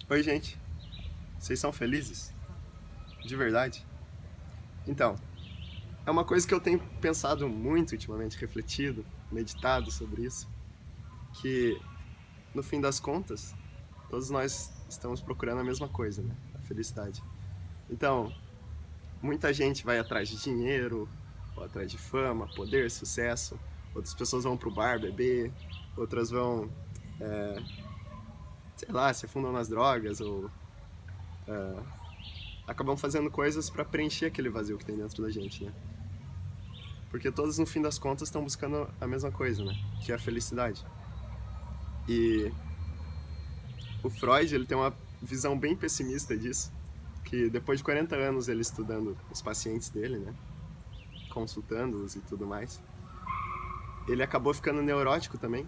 Oi, gente. Vocês são felizes? De verdade? Então, é uma coisa que eu tenho pensado muito ultimamente, refletido, meditado sobre isso, que no fim das contas, todos nós estamos procurando a mesma coisa, né? A felicidade. Então, muita gente vai atrás de dinheiro, ou atrás de fama, poder, sucesso. Outras pessoas vão pro bar beber, outras vão, sei lá, se afundam nas drogas ou acabam fazendo coisas para preencher aquele vazio que tem dentro da gente, né? Porque todos, no fim das contas, estão buscando a mesma coisa, né? Que é a felicidade. E o Freud, ele tem uma visão bem pessimista disso, que depois de 40 anos ele estudando os pacientes dele, né? Consultando-os e tudo mais, ele acabou ficando neurótico também,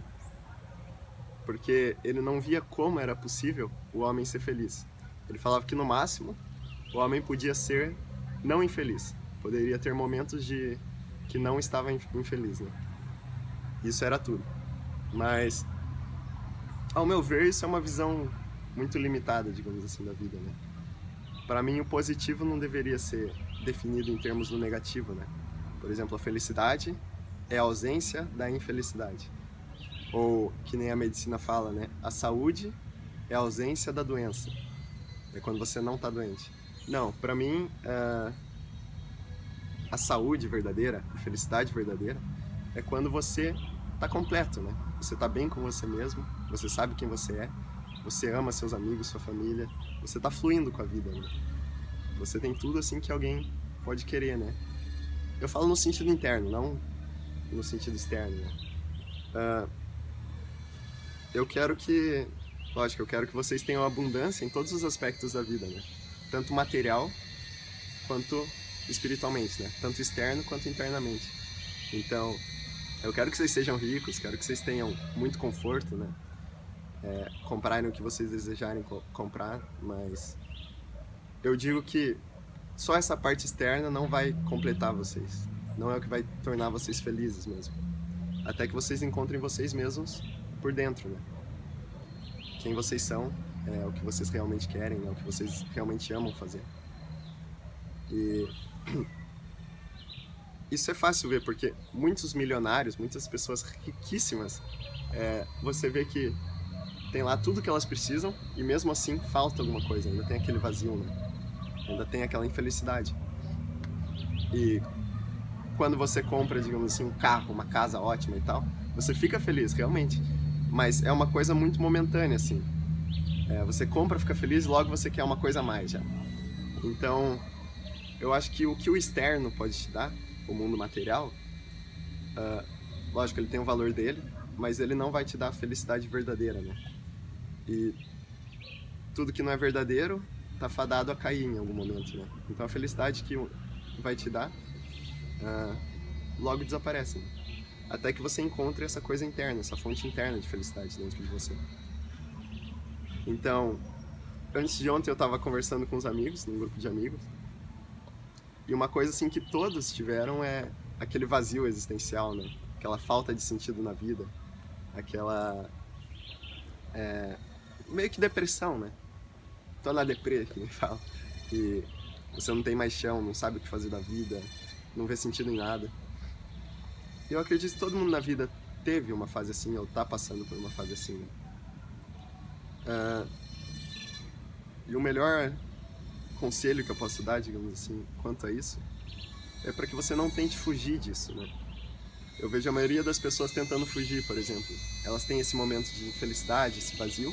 porque ele não via como era possível o homem ser feliz. Ele falava que, no máximo, o homem podia ser não infeliz. Poderia ter momentos de que não estava infeliz, né? Isso era tudo. Mas, ao meu ver, isso é uma visão muito limitada, digamos assim, da vida, né? Para mim, o positivo não deveria ser definido em termos do negativo, né? Por exemplo, a felicidade é a ausência da infelicidade. Ou, que nem a medicina fala, né? A saúde é a ausência da doença. É quando você não está doente. Não, para mim, a saúde verdadeira, a felicidade verdadeira, é quando você tá completo, né? Você tá bem com você mesmo, você sabe quem você ama seus amigos, sua família, você tá fluindo com a vida, né? Você tem tudo assim que alguém pode querer, né? Eu falo no sentido interno, não no sentido externo, né? Eu quero que, lógico, eu quero que vocês tenham abundância em todos os aspectos da vida, né? Tanto material quanto espiritualmente, né? Tanto externo quanto internamente. Então, eu quero que vocês sejam ricos, quero que vocês tenham muito conforto, né? Comprarem o que vocês desejarem comprar, mas eu digo que só essa parte externa não vai completar vocês. Não é o que vai tornar vocês felizes mesmo. Até que vocês encontrem vocês mesmos por dentro, né? Quem vocês são, é o que vocês realmente querem, é o que vocês realmente amam fazer. E isso é fácil ver, porque muitos milionários, muitas pessoas riquíssimas, você vê que tem lá tudo que elas precisam e mesmo assim falta alguma coisa, ainda tem aquele vazio, né? Ainda tem aquela infelicidade. E quando você compra, digamos assim, um carro, uma casa ótima e tal, você fica feliz, realmente. Mas é uma coisa muito momentânea, assim. Você compra, fica feliz e logo você quer uma coisa a mais já. Então, eu acho que o externo pode te dar, o mundo material, lógico, ele tem o valor dele, mas ele não vai te dar a felicidade verdadeira, né? E tudo que não é verdadeiro tá fadado a cair em algum momento, né? Então a felicidade que vai te dar logo desaparece, né? Até que você encontre essa coisa interna, essa fonte interna de felicidade dentro de você. Então, antes de ontem eu tava conversando com uns amigos, num grupo de amigos, e uma coisa assim que todos tiveram é aquele vazio existencial, né? Aquela falta de sentido na vida, aquela meio que depressão, né? Tô na deprê, que me fala. E você não tem mais chão, não sabe o que fazer da vida, não vê sentido em nada. E eu acredito que todo mundo na vida teve uma fase assim, ou tá passando por uma fase assim, né? E o melhor conselho que eu posso dar, digamos assim, quanto a isso, é para que você não tente fugir disso, né? Eu vejo a maioria das pessoas tentando fugir, por exemplo. Elas têm esse momento de infelicidade, esse vazio,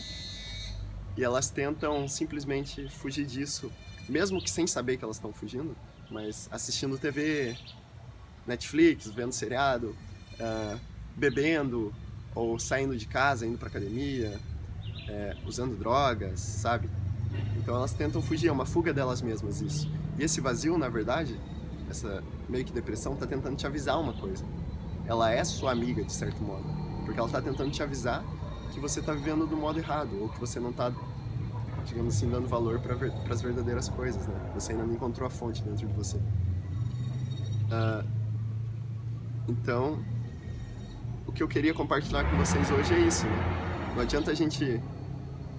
e elas tentam simplesmente fugir disso, mesmo que sem saber que elas estão fugindo, mas assistindo TV, Netflix, vendo seriado, bebendo, ou saindo de casa, indo pra academia, usando drogas, sabe? Então elas tentam fugir, é uma fuga delas mesmas isso. E esse vazio, na verdade, essa meio que depressão, tá tentando te avisar uma coisa. Ela é sua amiga, de certo modo. Porque ela tá tentando te avisar que você tá vivendo do modo errado, ou que você não tá, digamos assim, dando valor para as verdadeiras coisas, né? Você ainda não encontrou a fonte dentro de você. Então, o que eu queria compartilhar com vocês hoje é isso, né? Não adianta a gente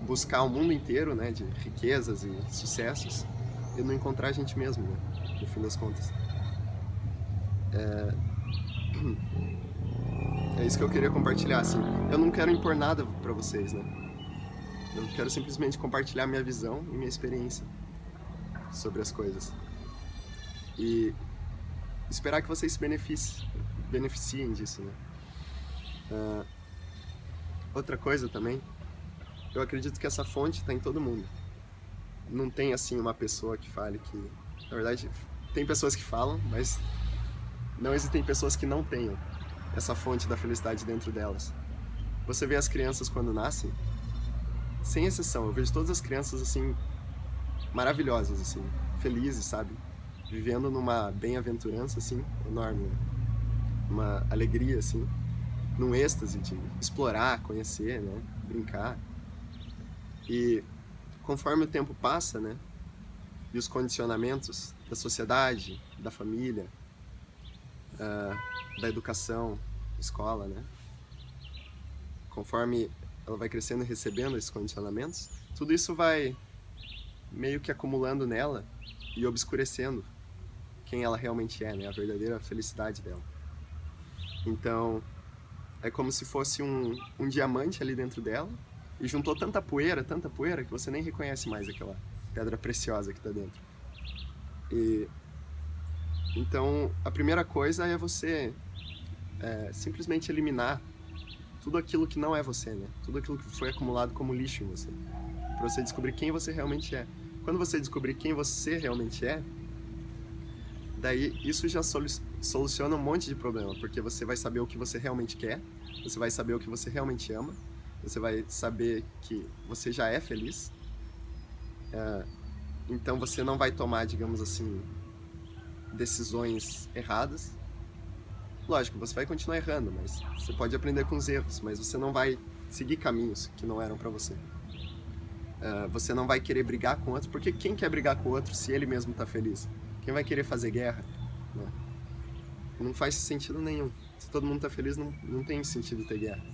buscar o mundo inteiro, né, de riquezas e sucessos, e não encontrar a gente mesmo, né, no fim das contas. É isso que eu queria compartilhar, assim. Eu não quero impor nada pra vocês, né. Eu quero simplesmente compartilhar minha visão e minha experiência sobre as coisas. E esperar que vocês se beneficiem disso, né. Outra coisa também, eu acredito que essa fonte está em todo mundo. Não tem, assim, uma pessoa que fale que... Na verdade, tem pessoas que falam, mas não existem pessoas que não tenham essa fonte da felicidade dentro delas. Você vê as crianças quando nascem, sem exceção, eu vejo todas as crianças, assim, maravilhosas, assim, felizes, sabe? Vivendo numa bem-aventurança, assim, enorme, né? Uma alegria, assim, num êxtase de explorar, conhecer, né? Brincar. E conforme o tempo passa, né? E os condicionamentos da sociedade, da família, da educação, escola, né? Conforme ela vai crescendo e recebendo esses condicionamentos, tudo isso vai meio que acumulando nela e obscurecendo quem ela realmente é, né? A verdadeira felicidade dela. Então, é como se fosse um diamante ali dentro dela e juntou tanta poeira, que você nem reconhece mais aquela pedra preciosa que está dentro. E então, a primeira coisa é você simplesmente eliminar tudo aquilo que não é você, né? Tudo aquilo que foi acumulado como lixo em você, para você descobrir quem você realmente é. Quando você descobrir quem você realmente é, daí isso já soluciona um monte de problema, porque você vai saber o que você realmente quer, você vai saber o que você realmente ama, você vai saber que você já é feliz, então você não vai tomar, digamos assim, decisões erradas. Lógico, você vai continuar errando, mas você pode aprender com os erros, mas você não vai seguir caminhos que não eram para você. Você não vai querer brigar com outro, porque quem quer brigar com o outro se ele mesmo tá feliz? Quem vai querer fazer guerra? Né? Não faz sentido nenhum. Se todo mundo tá feliz, não tem sentido ter guerra.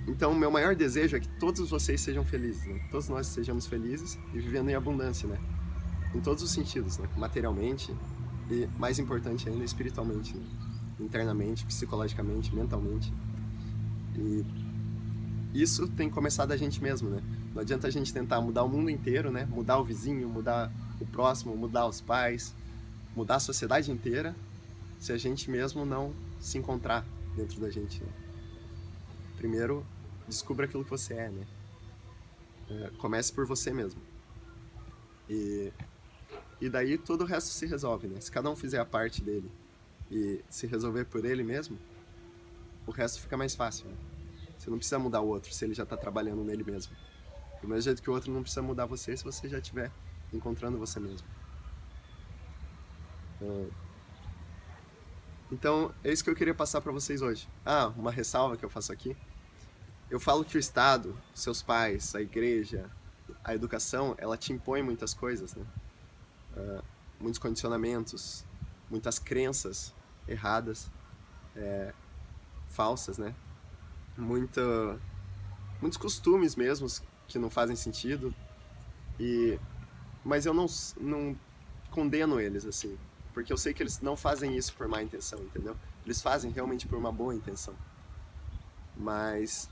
Então, o meu maior desejo é que todos vocês sejam felizes, né? Todos nós sejamos felizes e vivendo em abundância, né? Em todos os sentidos, né? Materialmente e, mais importante ainda, espiritualmente, né? Internamente, psicologicamente, mentalmente. E isso tem que começar da gente mesmo, né? Não adianta a gente tentar mudar o mundo inteiro, né? Mudar o vizinho, mudar o próximo, mudar os pais, mudar a sociedade inteira, se a gente mesmo não se encontrar dentro da gente, né? Primeiro, descubra aquilo que você é, né? Comece por você mesmo. E daí todo o resto se resolve, né? Se cada um fizer a parte dele e se resolver por ele mesmo, o resto fica mais fácil, né? Você não precisa mudar o outro se ele já está trabalhando nele mesmo. Do mesmo jeito que o outro não precisa mudar você se você já estiver encontrando você mesmo. Então, é isso que eu queria passar para vocês hoje. Uma ressalva que eu faço aqui. Eu falo que o Estado, seus pais, a igreja, a educação, ela te impõe muitas coisas, né? Muitos condicionamentos, muitas crenças erradas, falsas, né? Muitos costumes mesmo que não fazem sentido. Mas eu não condeno eles, assim, porque eu sei que eles não fazem isso por má intenção, entendeu? Eles fazem realmente por uma boa intenção. Mas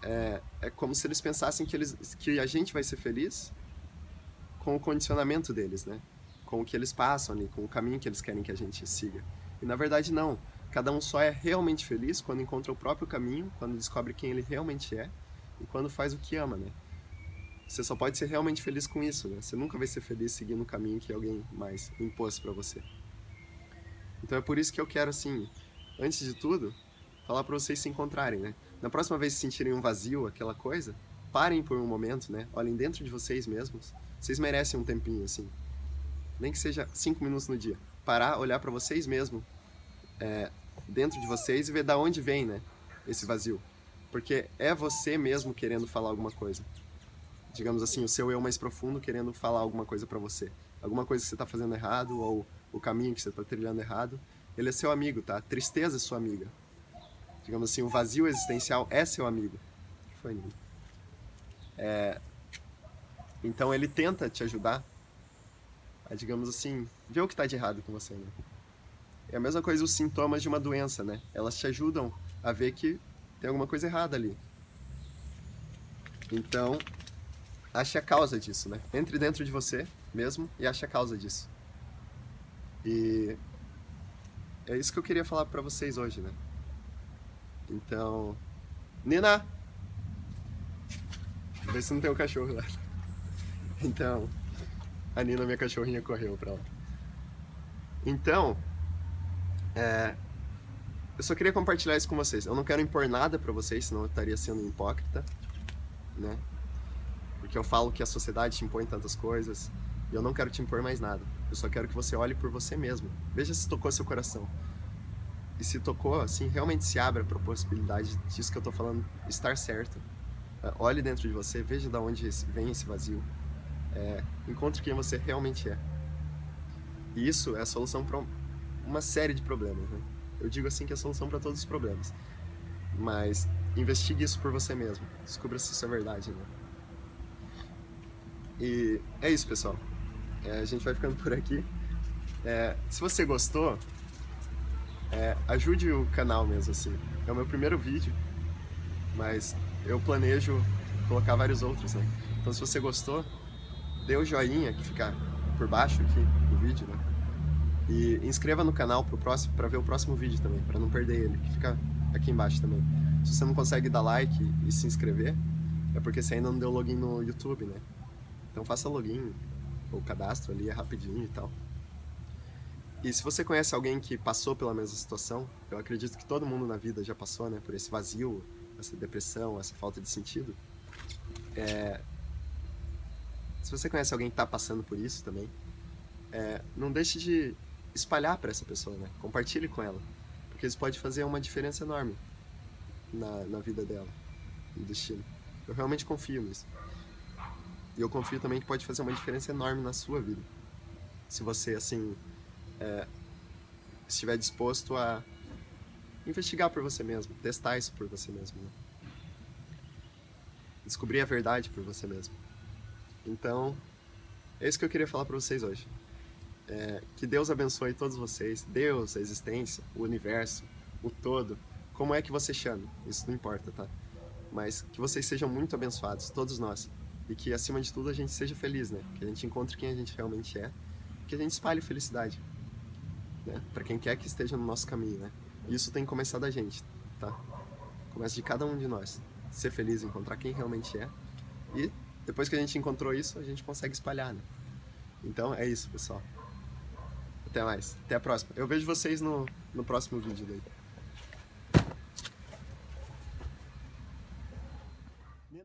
é como se eles pensassem que a gente vai ser feliz com o condicionamento deles, né? Com o que eles passam ali, com o caminho que eles querem que a gente siga. E na verdade não. Cada um só é realmente feliz quando encontra o próprio caminho, quando descobre quem ele realmente é e quando faz o que ama, né? Você só pode ser realmente feliz com isso, né? Você nunca vai ser feliz seguindo o caminho que alguém mais impôs pra você. Então é por isso que eu quero, assim, antes de tudo, falar pra vocês se encontrarem, né? Na próxima vez que sentirem um vazio, aquela coisa, parem por um momento, né? Olhem dentro de vocês mesmos. Vocês merecem um tempinho, assim. Nem que seja 5 minutos no dia. Parar, olhar pra vocês mesmos, dentro de vocês e ver da onde vem, né? Esse vazio. Porque é você mesmo querendo falar alguma coisa. Digamos assim, o seu eu mais profundo querendo falar alguma coisa pra você. Alguma coisa que você tá fazendo errado ou o caminho que você tá trilhando errado. Ele é seu amigo, tá? A tristeza é sua amiga. Digamos assim, o vazio existencial é seu amigo. foi, Nina. Então ele tenta te ajudar a, digamos assim, ver o que tá de errado com você, né? É a mesma coisa os sintomas de uma doença, né? Elas te ajudam a ver que tem alguma coisa errada ali. Então, ache a causa disso, né? Entre dentro de você mesmo e ache a causa disso. E é isso que eu queria falar pra vocês hoje, né? Então, Nina! Vê se não tem um cachorro lá. Então, a Nina, minha cachorrinha, correu pra lá. Então, eu só queria compartilhar isso com vocês. Eu não quero impor nada pra vocês, senão eu estaria sendo hipócrita, né? Porque eu falo que a sociedade te impõe tantas coisas e eu não quero te impor mais nada. Eu só quero que você olhe por você mesmo. Veja se tocou seu coração. E se tocou, assim, realmente se abra para a possibilidade disso que eu tô falando estar certo. Olhe dentro de você, veja de onde vem esse vazio. Encontre quem você realmente é. E isso é a solução para uma série de problemas, né? Eu digo assim que é a solução para todos os problemas. Mas investigue isso por você mesmo. Descubra se isso é verdade, né? E é isso, pessoal. A gente vai ficando por aqui. Se você gostou, ajude o canal mesmo, assim. É o meu primeiro vídeo, mas eu planejo colocar vários outros, né? Então se você gostou, dê o joinha que fica por baixo aqui do vídeo, né? E inscreva no canal para ver o próximo vídeo também, para não perder ele, que fica aqui embaixo também. Se você não consegue dar like e se inscrever, é porque você ainda não deu login no YouTube, né? Então faça login, ou cadastro ali, é rapidinho e tal. E se você conhece alguém que passou pela mesma situação, eu acredito que todo mundo na vida já passou, né? Por esse vazio, essa depressão, essa falta de sentido. Se você conhece alguém que está passando por isso também, não deixe de espalhar para essa pessoa, né? Compartilhe com ela, porque isso pode fazer uma diferença enorme na vida dela, no destino. Eu realmente confio nisso. E eu confio também que pode fazer uma diferença enorme na sua vida. Se você, assim, estiver disposto a investigar por você mesmo, testar isso por você mesmo, né? Descobrir a verdade por você mesmo. Então, é isso que eu queria falar para vocês hoje. Que Deus abençoe todos vocês. Deus, a existência, o universo, o todo. Como é que você chame? Isso não importa, tá? Mas que vocês sejam muito abençoados, todos nós. E que, acima de tudo, a gente seja feliz, né? Que a gente encontre quem a gente realmente é. Que a gente espalhe felicidade, né? Para quem quer que esteja no nosso caminho, né? E isso tem que começar da gente, tá? Começa de cada um de nós. Ser feliz, encontrar quem realmente é. E depois que a gente encontrou isso, a gente consegue espalhar, né? Então é isso, pessoal. Até mais. Até a próxima. Eu vejo vocês no próximo vídeo daí.